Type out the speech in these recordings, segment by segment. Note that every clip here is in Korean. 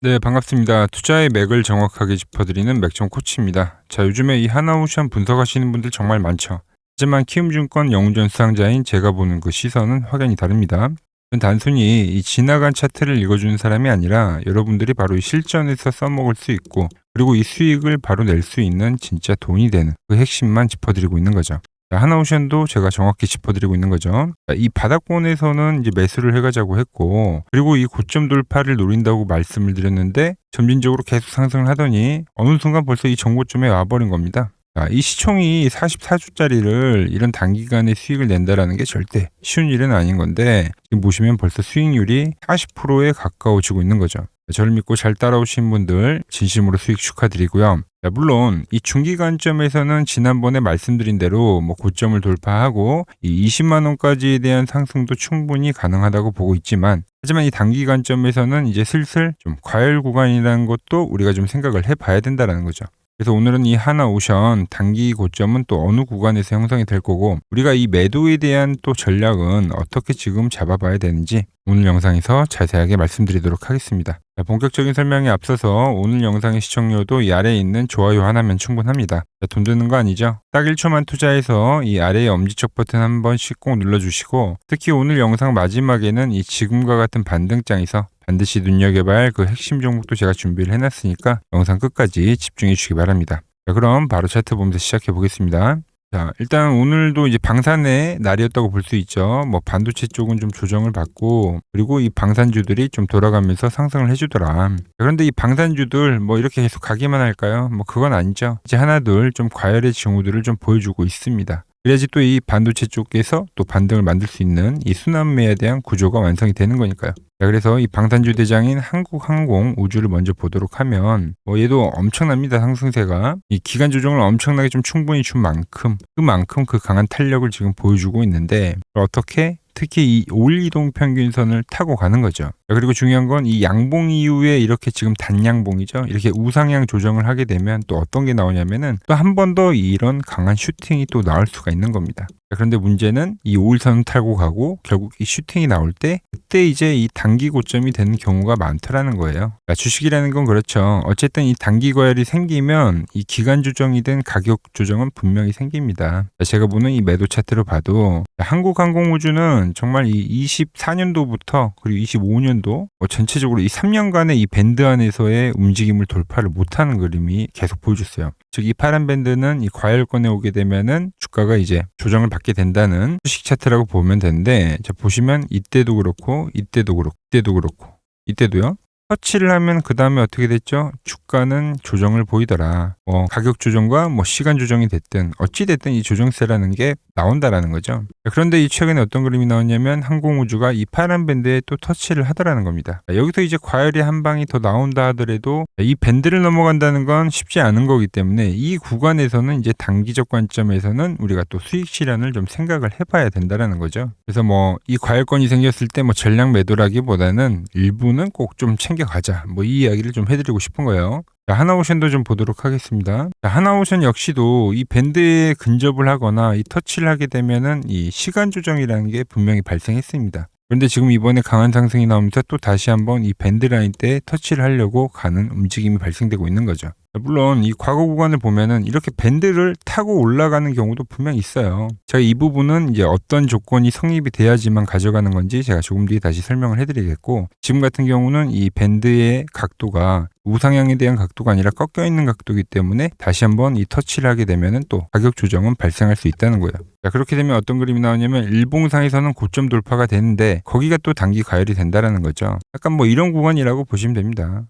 네, 반갑습니다. 투자의 맥을 정확하게 짚어드리는 맥점 코치입니다. 자, 요즘에 이 하나오션 분석하시는 분들 정말 많죠. 하지만 키움증권 영웅전 수상자인 제가 보는 그 시선은 확연히 다릅니다. 저는 단순히 이 지나간 차트를 읽어주는 사람이 아니라 여러분들이 바로 이 실전에서 써먹을 수 있고, 그리고 이 수익을 바로 낼 수 있는 진짜 돈이 되는 그 핵심만 짚어드리고 있는 거죠. 자, 하나오션도 제가 정확히 짚어드리고 있는 거죠. 자, 이 바닥권에서는 이제 매수를 해가자고 했고, 그리고 이 고점 돌파를 노린다고 말씀을 드렸는데, 점진적으로 계속 상승을 하더니 어느 순간 벌써 이 정고점에 와버린 겁니다. 자, 이 시총이 44주짜리를 이런 단기간에 수익을 낸다라는 게 절대 쉬운 일은 아닌 건데, 지금 보시면 벌써 수익률이 40%에 가까워지고 있는 거죠. 저를 믿고 잘 따라오신 분들 진심으로 수익 축하드리고요. 물론 이 중기 관점에서는 지난번에 말씀드린 대로 뭐 고점을 돌파하고 이 20만 원까지에 대한 상승도 충분히 가능하다고 보고 있지만, 하지만 이 단기 관점에서는 이제 슬슬 좀 과열 구간이라는 것도 우리가 좀 생각을 해봐야 된다라는 거죠. 그래서 오늘은 이 하나오션 단기 고점은 또 어느 구간에서 형성이 될 거고, 우리가 이 매도에 대한 또 전략은 어떻게 지금 잡아봐야 되는지 오늘 영상에서 자세하게 말씀드리도록 하겠습니다. 자, 본격적인 설명에 앞서서 오늘 영상의 시청료도 이 아래에 있는 좋아요 하나면 충분합니다. 자, 돈 드는 거 아니죠? 딱 1초만 투자해서 이 아래에 엄지척 버튼 한 번씩 꼭 눌러주시고, 특히 오늘 영상 마지막에는 이 지금과 같은 반등장에서 반드시 눈여겨봐야 할 그 핵심 종목도 제가 준비를 해놨으니까 영상 끝까지 집중해 주시기 바랍니다. 자, 그럼 바로 차트 보면서 시작해 보겠습니다. 자, 일단 오늘도 이제 방산의 날이었다고 볼 수 있죠. 뭐 반도체 쪽은 좀 조정을 받고, 그리고 이 방산주들이 좀 돌아가면서 상승을 해주더라. 그런데 이 방산주들 뭐 이렇게 계속 가기만 할까요? 뭐 그건 아니죠. 이제 하나둘 좀 과열의 징후들을 좀 보여주고 있습니다. 그래야지 또 이 반도체 쪽에서 또 반등을 만들 수 있는 이 순환매에 대한 구조가 완성이 되는 거니까요. 자, 그래서 이 방산주 대장인 한국항공 우주를 먼저 보도록 하면, 뭐 얘도 엄청납니다. 상승세가 이 기간 조정을 엄청나게 좀 충분히 준 만큼 그만큼 그 강한 탄력을 지금 보여주고 있는데, 어떻게 특히 이 5일 이동 평균선을 타고 가는 거죠. 자, 그리고 중요한 건 이 양봉 이후에 이렇게 지금 단양봉이죠. 이렇게 우상향 조정을 하게 되면 또 어떤 게 나오냐면은 또 한 번 더 이런 강한 슈팅이 또 나올 수가 있는 겁니다. 자, 그런데 문제는 이 5일선을 타고 가고 결국 이 슈팅이 나올 때 그때 이제 이 단기 고점이 되는 경우가 많더라는 거예요. 자, 주식이라는 건 그렇죠. 어쨌든 이 단기 과열이 생기면 이 기간 조정이든 가격 조정은 분명히 생깁니다. 자, 제가 보는 이 매도 차트로 봐도 한국항공우주는 정말 이 24년도부터 그리고 25년도 전체적으로 이 3년간의 이 밴드 안에서의 움직임을 돌파를 못하는 그림이 계속 보여줬어요. 즉 이 파란 밴드는 이 과열권에 오게 되면은 주가가 이제 조정을 받게 된다는 주식 차트라고 보면 되는데, 자, 보시면 이때도 그렇고 이때도 그렇고 이때도 그렇고 이때도요. 터치를 하면 그 다음에 어떻게 됐죠? 주가는 조정을 보이더라. 뭐 가격 조정과 뭐 시간 조정이 됐든 어찌 됐든 이 조정세라는 게 나온다라는 거죠. 그런데 이 최근에 어떤 그림이 나왔냐면 항공우주가 이 파란 밴드에 또 터치를 하더라는 겁니다. 여기서 이제 과열이 한 방이 더 나온다 하더라도 이 밴드를 넘어간다는 건 쉽지 않은 거기 때문에 이 구간에서는 이제 단기적 관점에서는 우리가 또 수익 실현을 좀 생각을 해봐야 된다라는 거죠. 그래서 뭐 이 과열권이 생겼을 때 뭐 전략 매도라기보다는 일부는 꼭 좀 챙겨가자, 뭐 이 이야기를 좀 해드리고 싶은 거예요. 자, 하나오션도 좀 보도록 하겠습니다. 자, 하나오션 역시도 이 밴드에 근접을 하거나 이 터치를 하게 되면은 이 시간 조정이라는 게 분명히 발생했습니다. 그런데 지금 이번에 강한 상승이 나오면서 또 다시 한번 이 밴드 라인 때 터치를 하려고 가는 움직임이 발생되고 있는 거죠. 물론 이 과거 구간을 보면은 이렇게 밴드를 타고 올라가는 경우도 분명히 있어요. 제가 이 부분은 이제 어떤 조건이 성립이 돼야지만 가져가는 건지 제가 조금 뒤에 다시 설명을 해드리겠고, 지금 같은 경우는 이 밴드의 각도가 우상향에 대한 각도가 아니라 꺾여 있는 각도이기 때문에 다시 한번 이 터치를 하게 되면은 또 가격 조정은 발생할 수 있다는 거예요. 자, 그렇게 되면 어떤 그림이 나오냐면 일봉상에서는 고점 돌파가 되는데 거기가 또 단기 과열이 된다라는 거죠. 약간 뭐 이런 구간이라고 보시면 됩니다.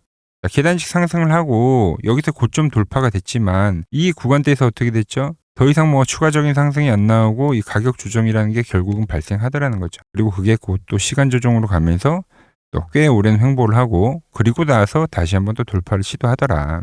자, 계단식 상승을 하고 여기서 고점 돌파가 됐지만 이 구간대에서 어떻게 됐죠? 더 이상 뭐 추가적인 상승이 안 나오고 이 가격 조정이라는 게 결국은 발생하더라는 거죠. 그리고 그게 곧 또 시간 조정으로 가면서 또 꽤 오랜 횡보를 하고 그리고 나서 다시 한번 또 돌파를 시도하더라.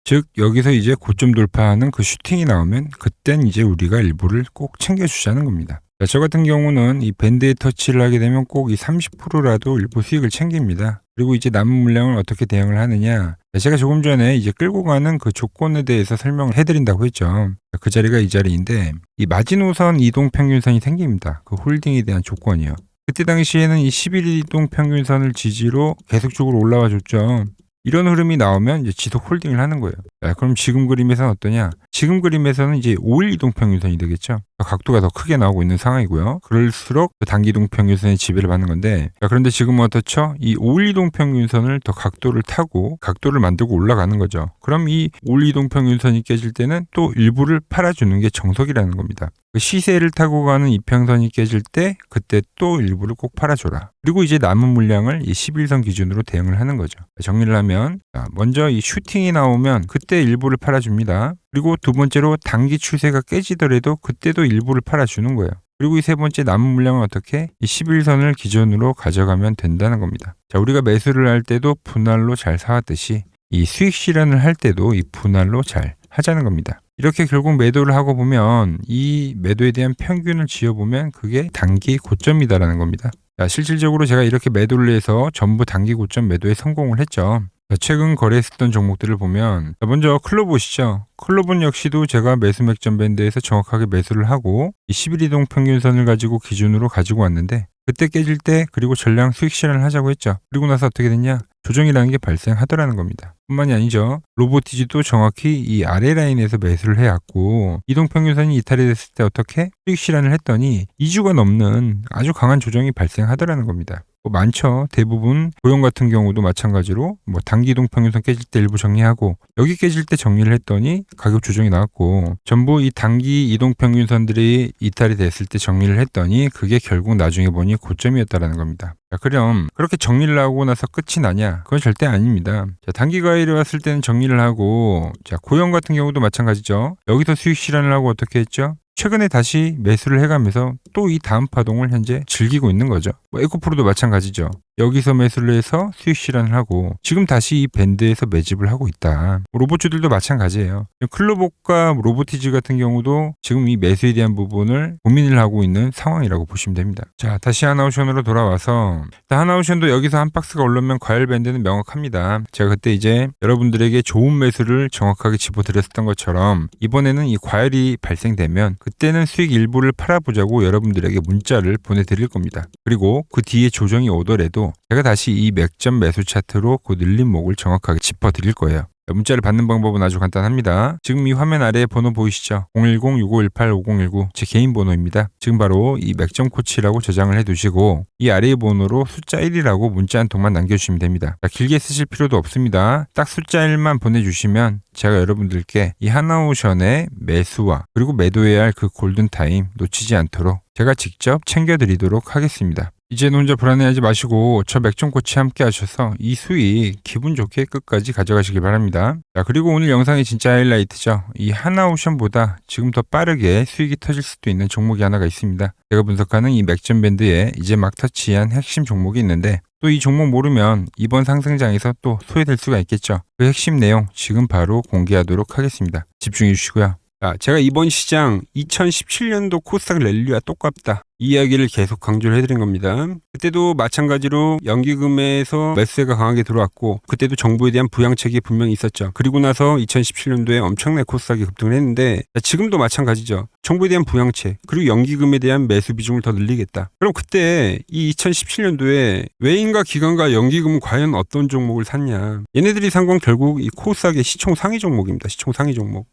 즉 여기서 이제 고점 돌파하는 그 슈팅이 나오면 그땐 이제 우리가 일부를 꼭 챙겨주자는 겁니다. 자, 저 같은 경우는 이 밴드에 터치를 하게 되면 꼭 이 30%라도 일부 수익을 챙깁니다. 그리고 이제 남은 물량을 어떻게 대응을 하느냐. 제가 조금 전에 이제 끌고 가는 그 조건에 대해서 설명을 해드린다고 했죠. 그 자리가 이 자리인데 이 마지노선 이동평균선이 생깁니다. 그 홀딩에 대한 조건이요. 그때 당시에는 이 11이동 평균선을 지지로 계속적으로 올라와 줬죠. 이런 흐름이 나오면 이제 지속 홀딩을 하는 거예요. 자, 그럼 지금 그림에서는 어떠냐? 지금 그림에서는 이제 5일 이동 평균선이 되겠죠. 각도가 더 크게 나오고 있는 상황이고요. 그럴수록 단기 이동 평균선의 지배를 받는 건데, 자, 그런데 지금은 어떻죠? 이 5일 이동 평균선을 더 각도를 타고 각도를 만들고 올라가는 거죠. 그럼 이 5일 이동 평균선이 깨질 때는 또 일부를 팔아주는 게 정석이라는 겁니다. 그 시세를 타고 가는 이평선이 깨질 때 그때 또 일부를 꼭 팔아줘라. 그리고 이제 남은 물량을 이 11선 기준으로 대응을 하는 거죠. 정리를 하면, 자, 먼저 이 슈팅이 나오면 그때 일부를 팔아줍니다. 그리고 두 번째로 단기 추세가 깨지더라도 그때도 일부를 팔아주는 거예요. 그리고 이 세 번째 남은 물량은 어떻게? 이 11선을 기준으로 가져가면 된다는 겁니다. 자, 우리가 매수를 할 때도 분할로 잘 사왔듯이 이 수익 실현을 할 때도 이 분할로 잘 하자는 겁니다. 이렇게 결국 매도를 하고 보면 이 매도에 대한 평균을 지어보면 그게 단기 고점이다라는 겁니다. 자, 실질적으로 제가 이렇게 매도를 해서 전부 단기 고점 매도에 성공을 했죠. 최근 거래했었던 종목들을 보면, 먼저 클로 보시죠. 클로은 역시도 제가 매수 맥점 밴드에서 정확하게 매수를 하고 이 11이동 평균선을 가지고 기준으로 가지고 왔는데, 그때 깨질 때 그리고 전량 수익 실현을 하자고 했죠. 그리고 나서 어떻게 됐냐? 조정이라는 게 발생하더라는 겁니다. 뿐만이 아니죠. 로보티지도 정확히 이 아래 라인에서 매수를 해왔고 이동평균선이 이탈이 됐을 때 어떻게 수익 실현을 했더니 2주가 넘는 아주 강한 조정이 발생하더라는 겁니다. 많죠. 대부분 고용 같은 경우도 마찬가지로 단기 이동평균선 깨질 때 일부 정리하고 여기 깨질 때 정리를 했더니 가격 조정이 나왔고 전부 이 단기 이동평균선들이 이탈이 됐을 때 정리를 했더니 그게 결국 나중에 보니 고점이었다라는 겁니다. 자, 그럼 그렇게 정리를 하고 나서 끝이 나냐? 그건 절대 아닙니다. 자, 단기 과열이 왔을 때는 정리를 하고, 자, 고용 같은 경우도 마찬가지죠. 여기서 수익 실현을 하고 어떻게 했죠? 최근에 다시 매수를 해가면서 또 이 다음 파동을 현재 즐기고 있는 거죠. 에코프로도 마찬가지죠. 여기서 매수를 해서 수익 실현을 하고 지금 다시 이 밴드에서 매집을 하고 있다. 로봇주들도 마찬가지예요. 클로복과 로보티즈 같은 경우도 지금 이 매수에 대한 부분을 고민을 하고 있는 상황이라고 보시면 됩니다. 자, 다시 하나오션으로 돌아와서 하나오션도 여기서 한 박스가 올라오면 과열 밴드는 명확합니다. 제가 그때 이제 여러분들에게 좋은 매수를 정확하게 짚어드렸었던 것처럼 이번에는 이 과열이 발생되면 그때는 수익 일부를 팔아보자고 여러분들에게 문자를 보내드릴 겁니다. 그리고 그 뒤에 조정이 오더라도 제가 다시 이 맥점 매수 차트로 그 늘림목을 정확하게 짚어드릴 거예요. 문자를 받는 방법은 아주 간단합니다. 지금 이 화면 아래에 번호 보이시죠? 010-6518-5019 제 개인 번호입니다. 지금 바로 이 맥점 코치라고 저장을 해두시고 이 아래의 번호로 숫자 1이라고 문자 한 통만 남겨주시면 됩니다. 자, 길게 쓰실 필요도 없습니다. 딱 숫자 1만 보내주시면 제가 여러분들께 이 하나오션의 매수와 그리고 매도해야 할 그 골든타임 놓치지 않도록 제가 직접 챙겨드리도록 하겠습니다. 이제는 혼자 불안해하지 마시고 저 맥점코치 함께 하셔서 이 수익 기분 좋게 끝까지 가져가시길 바랍니다. 자, 그리고 오늘 영상의 진짜 하이라이트죠. 이 하나오션보다 지금 더 빠르게 수익이 터질 수도 있는 종목이 하나가 있습니다. 제가 분석하는 이 맥점 밴드에 이제 막 터치한 핵심 종목이 있는데 또 이 종목 모르면 이번 상승장에서 또 소외될 수가 있겠죠. 그 핵심 내용 지금 바로 공개하도록 하겠습니다. 집중해 주시고요. 자, 제가 이번 시장 2017년도 코스닥 랠리와 똑같다. 이 이야기를 계속 강조를 해드린 겁니다. 그때도 마찬가지로 연기금에서 매수세가 강하게 들어왔고 그때도 정부에 대한 부양책이 분명히 있었죠. 그리고 나서 2017년도에 엄청나게 코스닥이 급등을 했는데 지금도 마찬가지죠. 정부에 대한 부양책 그리고 연기금에 대한 매수 비중을 더 늘리겠다. 그럼 그때 이 2017년도에 외인과 기관과 연기금은 과연 어떤 종목을 샀냐. 얘네들이 산 건 결국 이 코스닥의 시총 상위 종목입니다. 시총 상위 종목.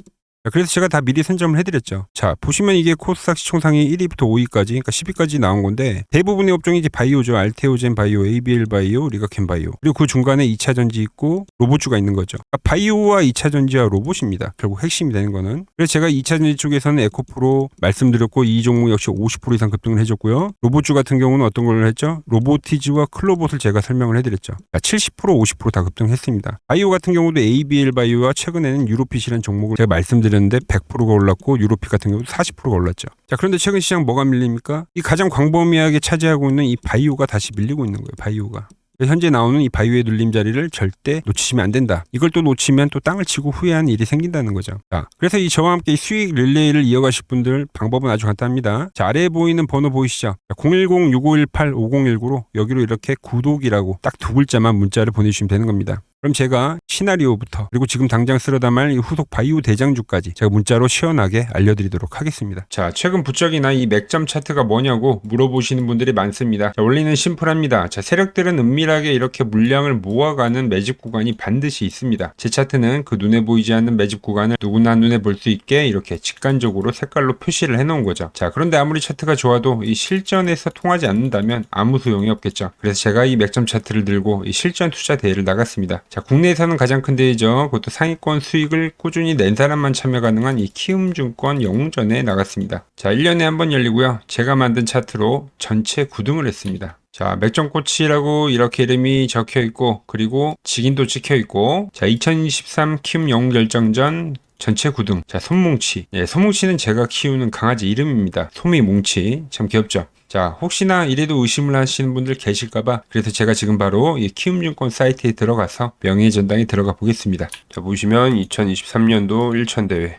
그래서 제가 다 미리 선점을 해드렸죠. 자, 보시면 이게 코스닥 시총상위 1위부터 5위까지, 그러니까 10위까지 나온 건데 대부분의 업종이 이제 바이오죠. 알테오젠 바이오, ABL 바이오, 리가켄 바이오. 그리고 그 중간에 2차전지 있고 로봇주가 있는 거죠. 그러니까 바이오와 2차전지와 로봇입니다. 결국 핵심이 되는 거는. 그래서 제가 2차전지 쪽에서는 에코프로 말씀드렸고 이 종목 역시 50% 이상 급등을 해줬고요. 로봇주 같은 경우는 어떤 걸 했죠? 로보티즈와 클로봇을 제가 설명을 해드렸죠. 70% 50% 다 급등했습니다. 바이오 같은 경우도 ABL 바이오와 최근에는 유로핏이라는 종목을 제가 말씀드렸는데 100%가 올랐고 유로핏 같은 경우도 40%가 올랐죠. 자, 그런데 최근 시장 뭐가 밀립니까? 이 가장 광범위하게 차지하고 있는 이 바이오가 다시 밀리고 있는 거예요. 바이오가. 현재 나오는 이 바이오의 눌림 자리를 절대 놓치시면 안 된다. 이걸 또 놓치면 또 땅을 치고 후회하는 일이 생긴다는 거죠. 자, 그래서 이 저와 함께 이 수익 릴레이를 이어가실 분들 방법은 아주 간단합니다. 자, 아래에 보이는 번호 보이시죠? 010-6518-5019로 여기로 이렇게 구독이라고 딱 두 글자만 문자를 보내주시면 되는 겁니다. 그럼 제가 시나리오부터 그리고 지금 당장 쓸어 담을 이 후속 바이오 대장주까지 제가 문자로 시원하게 알려드리도록 하겠습니다. 자, 최근 부쩍이나 이 맥점 차트가 뭐냐고 물어보시는 분들이 많습니다. 자, 원리는 심플합니다. 자, 세력들은 은밀하게 이렇게 물량을 모아가는 매집 구간이 반드시 있습니다. 제 차트는 그 눈에 보이지 않는 매집 구간을 누구나 눈에 볼 수 있게 이렇게 직관적으로 색깔로 표시를 해놓은 거죠. 자, 그런데 아무리 차트가 좋아도 이 실전에서 통하지 않는다면 아무 소용이 없겠죠. 그래서 제가 이 맥점 차트를 들고 이 실전 투자 대회를 나갔습니다. 자, 국내에서는 가장 큰 대회죠. 그것도 상위권 수익을 꾸준히 낸 사람만 참여 가능한 이 키움증권 영웅전에 나갔습니다. 자, 1년에 한 번 열리고요. 제가 만든 차트로 전체 9등을 했습니다. 자, 맥점코치라고 이렇게 이름이 적혀 있고, 그리고 직인도 찍혀 있고, 자, 2023 키움 영웅 결정전 전체 9등. 자, 솜뭉치. 예, 솜뭉치는 제가 키우는 강아지 이름입니다. 솜이뭉치. 참 귀엽죠? 자, 혹시나 이래도 의심을 하시는 분들 계실까봐 그래서 제가 지금 바로 이 키움증권 사이트에 들어가서 명예의 전당에 들어가 보겠습니다. 자, 보시면 2023년도 1천대회.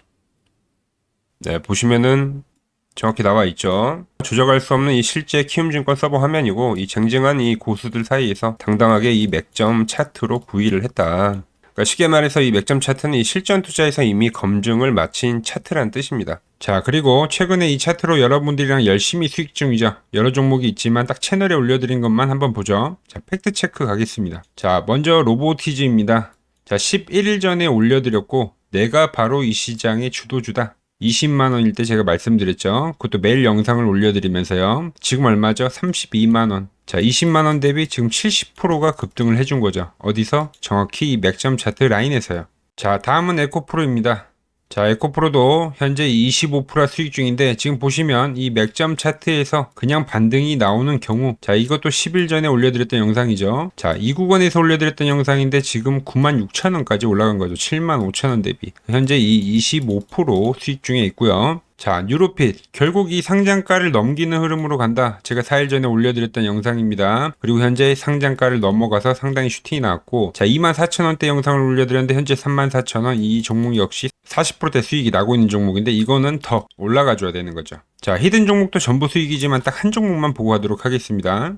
네, 보시면은 정확히 나와 있죠. 조작할 수 없는 이 실제 키움증권 서버 화면이고, 이 쟁쟁한 이 고수들 사이에서 당당하게 이 맥점 차트로 구의를 했다. 그러니까 쉽게 말해서 이 맥점 차트는 이 실전 투자에서 이미 검증을 마친 차트란 뜻입니다. 자, 그리고 최근에 이 차트로 여러분들이랑 열심히 수익 중이죠. 여러 종목이 있지만 딱 채널에 올려드린 것만 한번 보죠. 자, 팩트 체크 가겠습니다. 자, 먼저 로보티즈입니다. 자, 11일 전에 올려드렸고, 내가 바로 이 시장의 주도주다. 20만원일 때 제가 말씀드렸죠. 그것도 매일 영상을 올려드리면서요. 지금 얼마죠? 32만원. 자, 20만원 대비 지금 70%가 급등을 해준 거죠. 어디서? 정확히 이 맥점 차트 라인에서요. 자, 다음은 에코프로입니다. 자, 에코프로도 현재 25% 수익 중인데 지금 보시면 이 맥점 차트에서 그냥 반등이 나오는 경우, 자, 이것도 10일 전에 올려드렸던 영상이죠. 자, 이 구간에서 올려드렸던 영상인데 지금 96,000원까지 올라간 거죠. 75,000원 대비. 현재 이 25% 수익 중에 있고요. 자, 뉴로핏. 결국 이 상장가를 넘기는 흐름으로 간다. 제가 4일 전에 올려드렸던 영상입니다. 그리고 현재 상장가를 넘어가서 상당히 슈팅이 나왔고, 자, 24,000원대 영상을 올려드렸는데 현재 34,000원. 이 종목 역시 40%대 수익이 나고 있는 종목인데 이거는 더 올라가 줘야 되는 거죠. 자, 히든 종목도 전부 수익이지만 딱 한 종목만 보고 가도록 하겠습니다.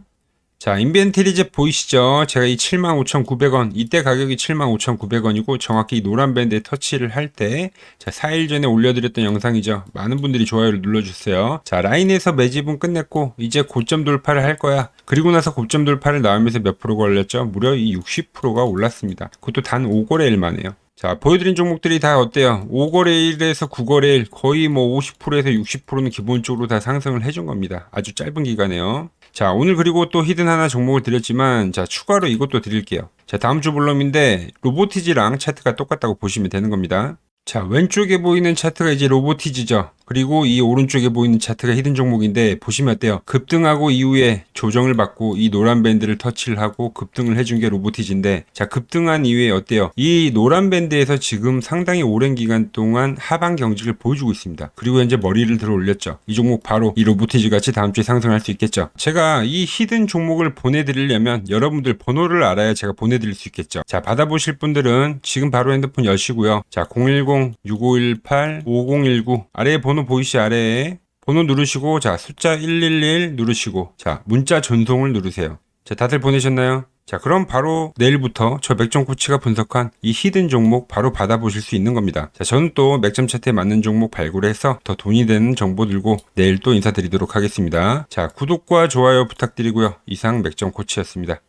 자, 인벤트리즈 보이시죠? 제가 이 75,900원, 이때 가격이 75,900원이고 정확히 이 노란 밴드에 터치를 할 때, 자, 4일 전에 올려드렸던 영상이죠. 많은 분들이 좋아요를 눌러주세요. 자, 라인에서 매집은 끝냈고 이제 고점 돌파를 할 거야. 그리고 나서 고점 돌파를 나오면서 몇 프로가 올렸죠? 무려 이 60%가 올랐습니다. 그것도 단 5거래일 만에요. 자, 보여드린 종목들이 다 어때요? 5거래일에서 9거래일 거의 뭐 50%에서 60%는 기본적으로 다 상승을 해준 겁니다. 아주 짧은 기간에요. 자, 오늘 그리고 또 히든 하나 종목을 드렸지만, 자, 추가로 이것도 드릴게요. 자, 다음 주 볼럼인데 로보티즈랑 차트가 똑같다고 보시면 되는 겁니다. 자, 왼쪽에 보이는 차트가 이제 로보티즈죠. 그리고 이 오른쪽에 보이는 차트가 히든 종목인데 보시면 어때요? 급등하고 이후에 조정을 받고 이 노란 밴드를 터치를 하고 급등을 해준 게 로보티즈인데, 자, 급등한 이후에 어때요? 이 노란 밴드에서 지금 상당히 오랜 기간 동안 하방 경직을 보여주고 있습니다. 그리고 현재 머리를 들어 올렸죠. 이 종목 바로 이 로보티즈 같이 다음 주에 상승할 수 있겠죠. 제가 이 히든 종목을 보내드리려면 여러분들 번호를 알아야 제가 보내드릴 수 있겠죠. 자, 받아보실 분들은 지금 바로 핸드폰 여시고요. 자, 010-6518-5019 아래에 번호 보이시 아래에 번호 누르시고, 자, 숫자 111 누르시고, 자, 문자 전송을 누르세요. 자, 다들 보내셨나요? 자, 그럼 바로 내일부터 저 맥점 코치가 분석한 이 히든 종목 바로 받아보실 수 있는 겁니다. 자, 저는 또 맥점 차트에 맞는 종목 발굴해서 더 돈이 되는 정보 들고 내일 또 인사드리도록 하겠습니다. 자, 구독과 좋아요 부탁드리고요. 이상 맥점 코치였습니다.